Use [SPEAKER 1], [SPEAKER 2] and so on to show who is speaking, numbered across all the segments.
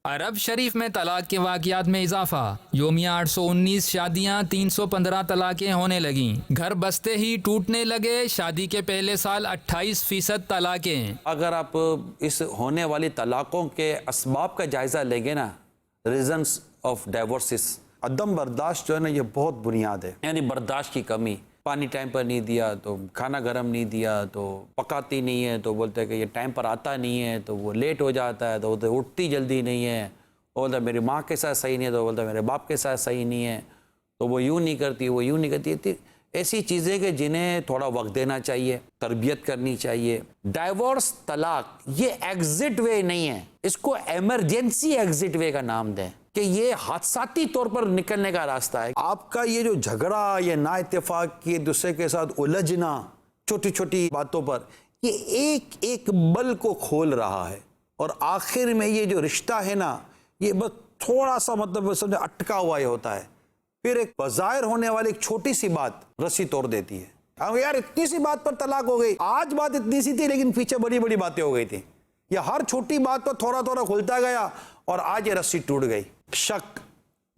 [SPEAKER 1] अरब शरीफ में तलाक के वाक़यात में इजाफा। योमिया 819 शादियां, 315 तलाक़ें होने लगीं। घर बसते ही टूटने लगे। शादी के पहले साल 28% तलाक़ें।
[SPEAKER 2] अगर आप इस होने वाली तलाक़ों के असबाब का जायज़ा लेंगे ना, रीज़न्स ऑफ डाइवोर्सिस, अदम बर्दाश्त जो है ना, ये बहुत बुनियाद है। यानी बर्दाश्त की कमी, पानी टाइम पर नहीं दिया तो खाना गर्म नहीं दिया तो पकाती नहीं है, तो बोलते हैं कि ये टाइम पर आता नहीं है तो वो लेट हो जाता है, तो बोलते उठती जल्दी नहीं है, बोलता मेरी माँ के साथ सही नहीं है, तो बोलता मेरे बाप के साथ सही नहीं है, तो वो यूँ नहीं करती, वो यूँ नहीं करती। ऐसी चीज़ें कि जिन्हें थोड़ा वक्त देना चाहिए, तरबियत करनी चाहिए। डाइवोर्स, तलाक, ये एग्जिट वे नहीं है, इसको एमरजेंसी एग्जिट वे का नाम दें कि ये हादसाती तौर पर निकलने का रास्ता है। आपका ये जो झगड़ा, ये ना इत्तेफाक, ये दूसरे के साथ उलझना छोटी छोटी बातों पर, ये एक एक बल को खोल रहा है और आखिर में ये जो रिश्ता है ना, ये बस थोड़ा सा मतलब समझे अटका हुआ ही होता है। फिर एक बज़ाहिर होने वाली एक छोटी सी बात रस्सी तोड़ देती है। अब यार इतनी सी बात पर तलाक हो गई, आज बात इतनी सी थी लेकिन पीछे बड़ी बड़ी बातें हो गई थी। या हर छोटी बात पर थोड़ा थोड़ा खुलता गया और आज ये रस्सी टूट गई। शक,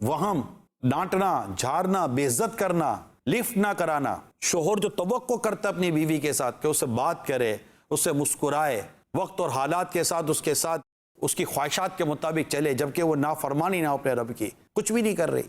[SPEAKER 2] वहम, डांटना, झाड़ना, बेइज्जत करना, लिफ्ट ना कराना। शोहर जो तवक्को करता अपनी बीवी के साथ कि उससे बात करे, उससे मुस्कुराए, वक्त और हालात के साथ उसके साथ उसकी ख्वाहिशात के मुताबिक चले, जबकि वो नाफरमानी ना अपने रब की कुछ भी नहीं कर रही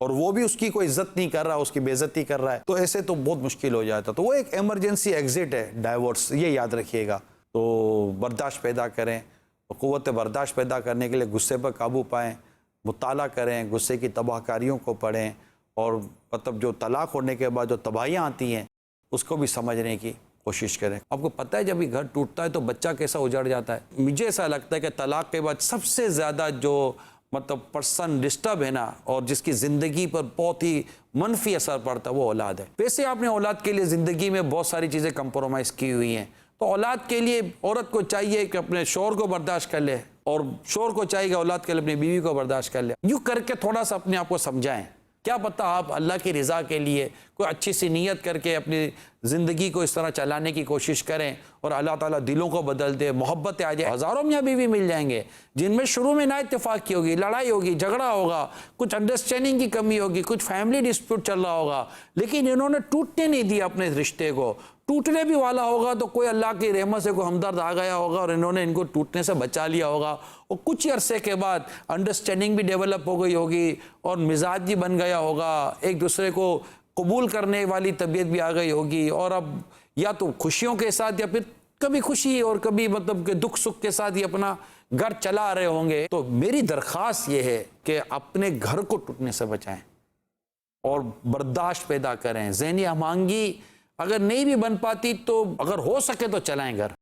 [SPEAKER 2] और वो भी उसकी कोई इज्जत नहीं कर रहा, उसकी बेइज्जती कर रहा है, तो ऐसे तो बहुत मुश्किल हो जाता। तो वो एक इमरजेंसी एग्जिट है डाइवोर्स, ये याद रखिएगा। तो बर्दाश्त पैदा करें, क़ुव्वत बर्दाश्त पैदा करने के लिए गुस्से पर काबू पाएँ, मुताला करें, गुस्से की तबाहकारियों को पढ़ें और मतलब जो तलाक होने के बाद जो तबाहियाँ आती हैं उसको भी समझने की कोशिश करें। आपको पता है जब ये घर टूटता है तो बच्चा कैसा उजड़ जाता है। मुझे ऐसा लगता है कि तलाक के बाद सबसे ज़्यादा जो मतलब पर्सन डिस्टर्ब है ना और जिसकी ज़िंदगी पर बहुत ही मनफी असर पड़ता है वो औलाद है। वैसे आपने औलाद के लिए ज़िंदगी में बहुत सारी चीज़ें कंप्रोमाइज़ की हुई हैं, तो औलाद के लिए औरत को चाहिए कि अपने शौहर को बर्दाश्त कर ले और शौहर को चाहिए औलाद के लिए अपनी बीवी को बर्दाश्त कर ले। यूँ करके थोड़ा सा अपने आप को समझाएं। क्या पता आप अल्लाह की रज़ा के लिए कोई अच्छी सी नीयत करके अपनी ज़िंदगी को इस तरह चलाने की कोशिश करें और अल्लाह ताला दिलों को बदल दे, मोहब्बत आ जाए। हज़ारों मियाँ बीवी मिल जाएंगे जिनमें शुरू में ना इत्तेफाकी होगी, लड़ाई होगी, झगड़ा होगा, कुछ अंडरस्टैंडिंग की कमी होगी, कुछ फैमिली डिस्प्यूट चल रहा होगा, लेकिन इन्होंने टूटने नहीं दिया अपने रिश्ते को। टूटने भी वाला होगा तो कोई अल्लाह की रहमत से कोई हमदर्द आ गया होगा और इन्होंने इनको टूटने से बचा लिया होगा और कुछ ही अरसे के बाद अंडरस्टैंडिंग भी डेवलप हो गई होगी और मिजाज भी बन गया होगा, एक दूसरे को कबूल करने वाली तबीयत भी आ गई होगी और अब या तो खुशियों के साथ या फिर कभी खुशी और कभी मतलब के दुख सुख के साथ ही अपना घर चला रहे होंगे। तो मेरी दरख्वास्त ये है कि अपने घर को टूटने से बचाएं और बर्दाश्त पैदा करें। ज़हनी हमांगी अगर नहीं भी बन पाती तो अगर हो सके तो चलाएं घर।